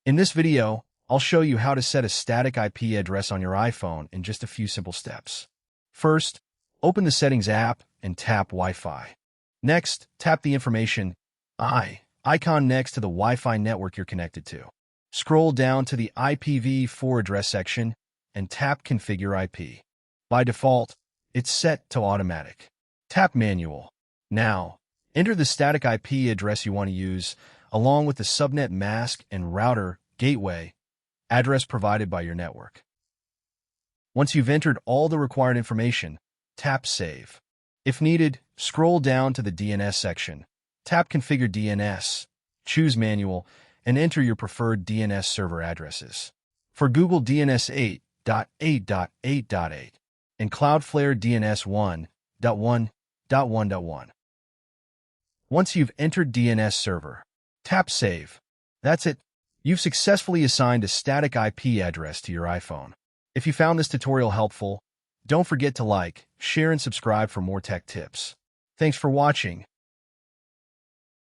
In this video, I'll show you how to set a static IP address on your iPhone in just a few simple steps. First, open the Settings app and tap Wi-Fi. Next, tap the information icon next to the Wi-Fi network you're connected to. Scroll down to the IPv4 address section and tap Configure IP. By default, it's set to automatic. Tap Manual. Now, enter the static IP address you want to use, along with the subnet mask and router gateway address provided by your network. Once you've entered all the required information, tap Save. If needed, scroll down to the DNS section. Tap Configure DNS, choose Manual, and enter your preferred DNS server addresses. For Google DNS 8.8.8.8 and Cloudflare DNS 1.1.1.1. Once you've entered DNS server, tap Save. That's it. You've successfully assigned a static IP address to your iPhone. If you found this tutorial helpful, don't forget to like, share, and subscribe for more tech tips. Thanks for watching.